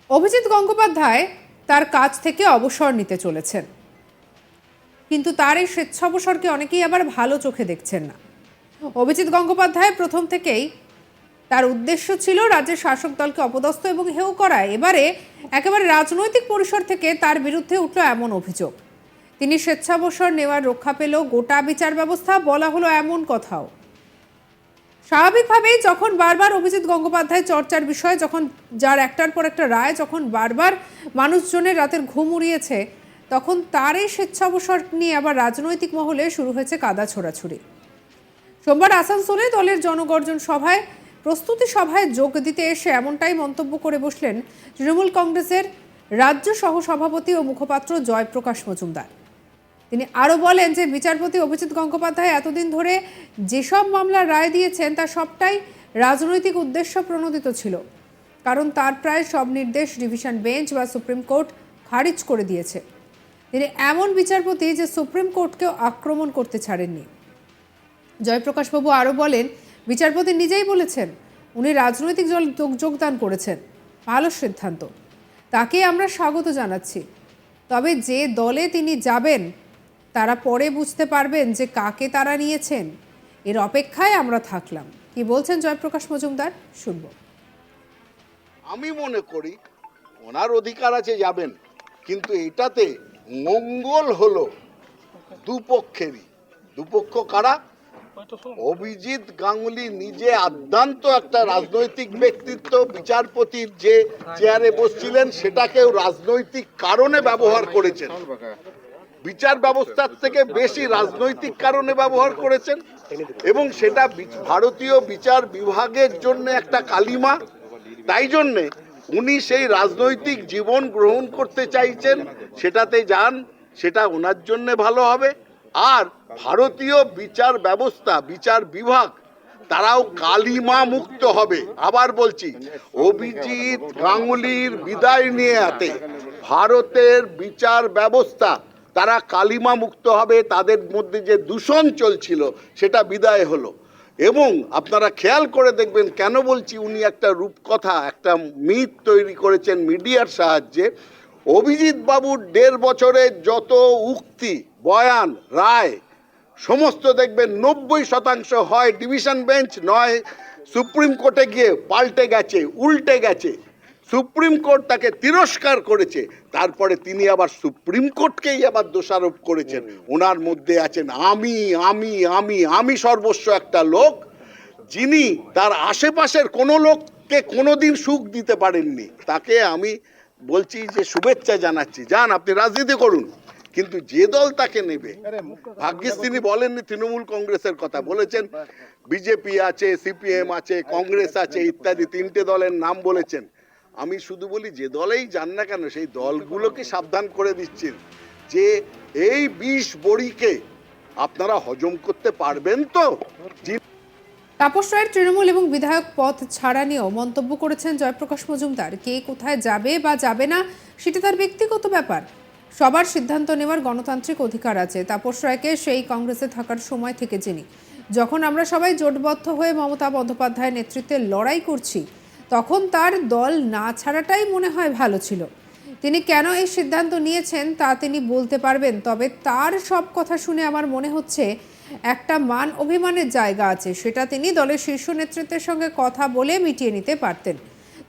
অভিজিৎ গঙ্গোপাধ্যায় তার কাজ থেকে অবসর নিতে চলেছেন, কিন্তু তার এই স্বেচ্ছাবসরকে অনেকেই আবার ভালো চোখে দেখছেন না। অভিজিৎ গঙ্গোপাধ্যায় প্রথম থেকেই তার উদ্দেশ্য ছিল রাজ্যের শাসক দলকে অপদস্থ এবং হেয় করা। এবারে একেবারে রাজনৈতিক পরিসর থেকে তার বিরুদ্ধে উঠল এমন অভিযোগ। তিনি স্বেচ্ছাবসর নেওয়ার রক্ষা পেল গোটা বিচার ব্যবস্থা, বলা হলো এমন কথাও। স্বাভাবিকভাবেই যখন বারবার অভিজিৎ গঙ্গোপাধ্যায় চর্চার বিষয়, যখন যার একটার পর একটা রায় যখন বারবার মানুষজনের রাতের ঘুম উড়িয়েছে, তখন তার এই স্বেচ্ছাবসর নিয়ে আবার রাজনৈতিক মহলে শুরু হয়েছে কাদা ছোড়াছুড়ি। সোমবার আসানসোলে দলের জনগর্জন সভায় প্রস্তুতি সভায় যোগ দিতে এসে এমনটাই মন্তব্য করে বসলেন তৃণমূল কংগ্রেসের রাজ্য সহসভাপতি ও মুখপাত্র জয়প্রকাশ মজুমদার। তিনি আরও বলেন যে বিচারপতি অভিজিৎ গঙ্গোপাধ্যায় এতদিন ধরে যেসব মামলার রায় দিয়েছেন তা সবটাই রাজনৈতিক উদ্দেশ্য প্রণোদিত ছিল, কারণ তার প্রায় সব নির্দেশ ডিভিশন বেঞ্চ বা সুপ্রিম কোর্ট খারিজ করে দিয়েছে। তিনি এমন বিচারপতি যে সুপ্রিম কোর্টকেও আক্রমণ করতে ছাড়েননি। জয়প্রকাশবাবু আরও বলেন, বিচারপতি নিজেই বলেছেন উনি রাজনৈতিক যোগদান করেছেন, ভালো সিদ্ধান্ত, তাকে আমরা স্বাগত জানাচ্ছি। তবে যে দলে তিনি যাবেন তারা পরে বুঝতে পারবেন যে কাকে তারা নিয়েছেন, এর অপেক্ষায় আমরা থাকলাম। কি বলছেন জয়প্রকাশ মজুমদার, শুনব। আমি মনে করি ওনার অধিকার আছে যাবেন, কিন্তু এটাতে মঙ্গল হলো দুপক্ষেরই। দুপক্ষ কারা? অভিজিৎ গাঙ্গুলি নিজে আদ্যান্ত একটা রাজনৈতিক ব্যক্তিত্ব, বিচারপতির যে চেয়ারে বসছিলেন সেটাকেও রাজনৈতিক কারণে ব্যবহার করেছেন, বিচার ব্যবস্থার থেকে বেশি রাজনৈতিক কারণে ব্যবহার করেছেন, এবং সেটা ভারতীয় বিচার বিভাগের জন্য একটা কালিমা। তাই জন্যে উনি সেই রাজনৈতিক জীবন গ্রহণ করতে চাইছেন, সেটাতে যান, সেটা ওনার জন্য ভালো হবে। আর ভারতীয় বিচার ব্যবস্থা, বিচার বিভাগ, তারাও কালিমা মুক্ত হবে। আবার বলছি, অভিজিৎ গাঙ্গুলির বিদায় নিয়ে আতে ভারতের বিচার ব্যবস্থা তারা কালিমা মুক্ত হবে। তাদের মধ্যে যে দূষণ চলছিল সেটা বিদায় হলো। এবং আপনারা খেয়াল করে দেখবেন, কেন বলছি, উনি একটা রূপকথা, একটা মিথ তৈরি করেছেন মিডিয়ার সাহায্যে। অভিজিৎ বাবুর 1.5 বছরের যত উক্তি, বয়ান, রায় সমস্ত দেখবেন 90% হয় ডিভিশন বেঞ্চ, নয় সুপ্রিম কোর্টে গিয়ে পাল্টে গেছে, উল্টে গেছে। সুপ্রিম কোর্ট তাকে তিরস্কার করেছে, তারপরে তিনি আবার সুপ্রিম কোর্টকেই আবার দোষারোপ করেছেন। ওনার মধ্যে আছেন আমি আমি আমি আমি সর্বস্ব একটা লোক, যিনি তার আশেপাশের কোনো লোককে কোনোদিন সুখ দিতে পারেননি। তাকে আমি বলছি যে শুভেচ্ছা জানাচ্ছি, যান আপনি রাজনীতি করুন, কিন্তু যে দল তাকে নেবে, ভাগ্যিস তিনি বলেননি তৃণমূল কংগ্রেসের কথা, বলেছেন বিজেপি আছে, সিপিএম আছে, কংগ্রেস আছে ইত্যাদি, 3টে দলের নাম বলেছেন। আমি শুধু বলি, যে দলেই যান না কেন সেই দলগুলোকে সাবধান করে দিচ্ছেন যে এই 20 বড়িকে আপনারা হজম করতে পারবেন তো। তাপস রায়ের তৃণমূল এবং বিধায়ক পদ ছাড়া নিয়েও মন্তব্য করেছেন জয়প্রকাশ মজুমদার। কে কোথায় যাবে বা যাবে না সেটা তার ব্যক্তিগত ব্যাপার, সবার সিদ্ধান্ত নেওয়ার গণতান্ত্রিক অধিকার আছে। তাপস রায়কে সেই কংগ্রেসে থাকার সময় থেকে চিনি, যখন আমরা সবাই জোটবদ্ধ হয়ে মমতা বন্দ্যোপাধ্যায়ের নেতৃত্বে লড়াই করছি, তখন তার দল না ছাড়াটাই মনে হয় ভালো ছিল। তিনি কেন এই সিদ্ধান্ত নিয়েছেন তা তিনি বলতে পারবেন, তবে তার সব কথা শুনে আমার মনে হচ্ছে একটা মান অভিমানের জায়গা আছে, সেটা তিনি দলের শীর্ষ নেতৃত্বের সঙ্গে কথা বলে মিটিয়ে নিতে পারতেন।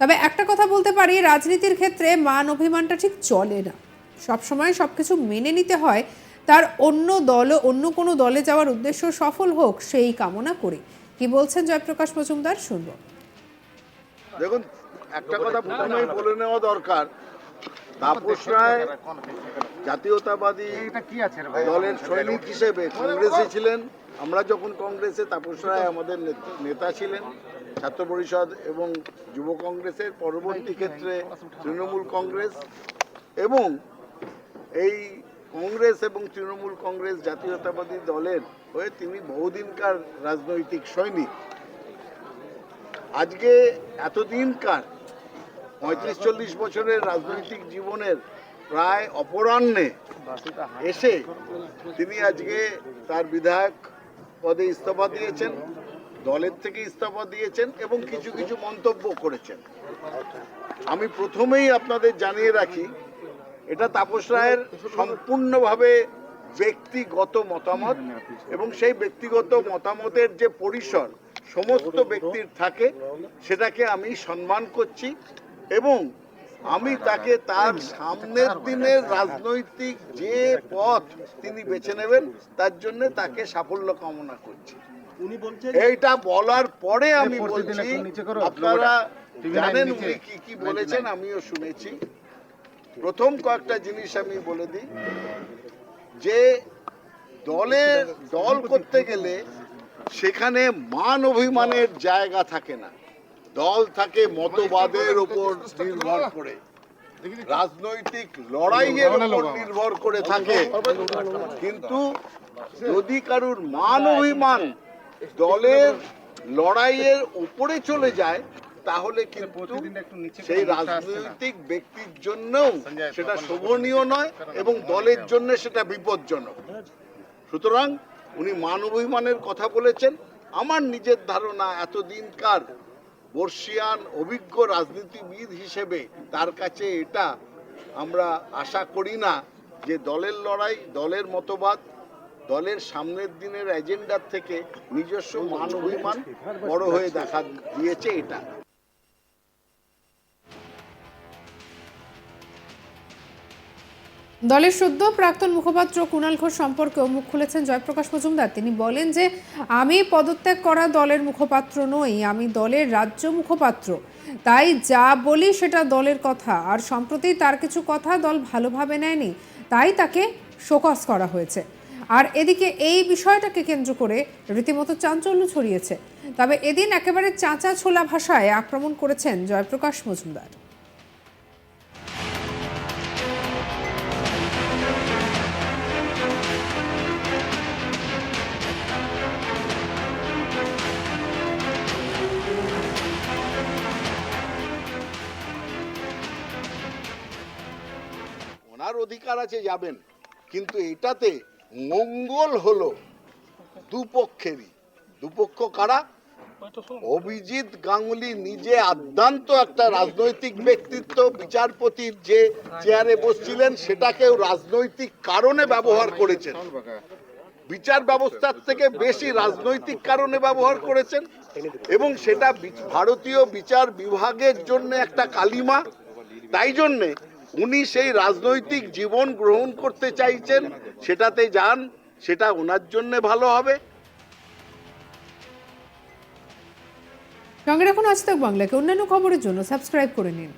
তবে একটা কথা বলতে পারি, রাজনীতির ক্ষেত্রে মান অভিমানটা ঠিক চলে না, সবসময় সবকিছু মেনে নিতে হয়। তার অন্য কোনো দলে যাওয়ার উদ্দেশ্য সফল হোক সেই কামনা করি। কি বলছেন জয়প্রকাশ মজুমদার, শুনবো। দেখুন, একটা কথা প্রথমেই বলে নেওয়া দরকার, তাপস রায় জাতীয়তাবাদী দলের সৈনিক হিসেবে কংগ্রেসে ছিলেন। আমরা যখন কংগ্রেসে, তাপস রায় আমাদের নেতা ছিলেন, ছাত্র পরিষদ এবং যুব কংগ্রেসের, পরবর্তী ক্ষেত্রে তৃণমূল কংগ্রেস, এবং এই কংগ্রেস এবং তৃণমূল কংগ্রেস জাতীয়তাবাদী দলের হয়ে তিনি বহুদিনকার রাজনৈতিক সৈনিক। আজকে এতদিনকার 35-40 বছরের রাজনৈতিক জীবনের প্রায় অপরাহ্নে এসে তিনি আজকে তার বিধায়ক পদে ইস্তফা দিয়েছেন, দলের থেকে ইস্তফা দিয়েছেন এবং কিছু কিছু মন্তব্য করেছেন। আমি প্রথমেই আপনাদের জানিয়ে রাখি, এটা তাপস রায়ের সম্পূর্ণভাবে ব্যক্তিগত মতামত, এবং সেই ব্যক্তিগত মতামতের যে পরিসর সমস্ত ব্যক্তির থাকে সেটাকে আমি সম্মান করছি, এবং আমি তাকে তার সামনের দিনের রাজনৈতিক যে পথ তিনি বেছে নেবেন তার জন্য তাকে সাফল্য কামনা করছি। এইটা বলার পরে আমি বলছি, আপনারা জানেন উনি কি কি বলেছেন, আমিও শুনেছি। প্রথম কয়েকটা জিনিস আমি বলে দিই যে দল করতে গেলে সেখানে মান অভিমানের জায়গা থাকে না, দল থাকে মতবাদের উপর নির্ভর করে, রাজনৈতিক লড়াইয়ের উপর নির্ভর করে থাকে। কিন্তু যদি কারুর মান অভিমান দলের লড়াইয়ের উপরে চলে যায় তাহলে কিন্তু সেই রাজনৈতিক ব্যক্তির জন্যও সেটা শোভনীয় নয় এবং দলের জন্য সেটা বিপজ্জনক। সুতরাং উনি মান অভিমানের কথা বলেছেন। আমার নিজের ধারণা, এতদিনকার বর্ষিয়ান অভিজ্ঞ রাজনীতিবিদ হিসেবে তার কাছে এটা আমরা আশা করি না যে দলের লড়াই, দলের মতবাদ, দলের সামনের দিনের এজেন্ডার থেকে নিজস্ব মান অভিমান বড় হয়ে দেখা দিয়েছে এটা। দলের সদ্য প্রাক্তন মুখপাত্র কুণাল ঘোষ সম্পর্কেও মুখ খুলেছেন জয়প্রকাশ মজুমদার। তিনি বলেন যে আমি পদত্যাগ করা দলের মুখপাত্র নই, আমি দলের রাজ্য মুখপাত্র, তাই যা বলি সেটা দলের কথা, আর সম্প্রতি তার কিছু কথা দল ভালোভাবে নেয়নি, তাই তাকে শোকজ করা হয়েছে। আর এদিকে এই বিষয়টাকে কেন্দ্র করে রীতিমতো চাঞ্চল্য ছড়িয়েছে। তবে এদিন একেবারে চাঁচা ছোলা ভাষায় আক্রমণ করেছেন জয়প্রকাশ মজুমদার। ওনার অধিকার আছে যাবেন, কিন্তু এটাতে মঙ্গল হলো দুপক্ষেরই। দুপক্ষ কারা? অভিজিৎ গাঙ্গুলি নিজে আদ্যান্ত একটা রাজনৈতিক ব্যক্তিত্ব, বিচারপতির যে চেয়ারে বসছিলেন সেটাকেও রাজনৈতিক কারণে ব্যবহার করেছেন, বিচার ব্যবস্থার থেকে বেশি রাজনৈতিক কারণে ব্যবহার করেছেন, এবং সেটা ভারতীয় বিচার বিভাগের জন্য একটা কালিমা। তাই জন্যে উনি সেই রাজনৈতিক জীবন গ্রহণ করতে চাইছেন, সেটাতে যান, সেটা ওনার জন্য ভালো হবে। সঙ্গে রাখুন আজ তাক বাংলাকে। অন্যান্য খবরের জন্য সাবস্ক্রাইব করে নিন।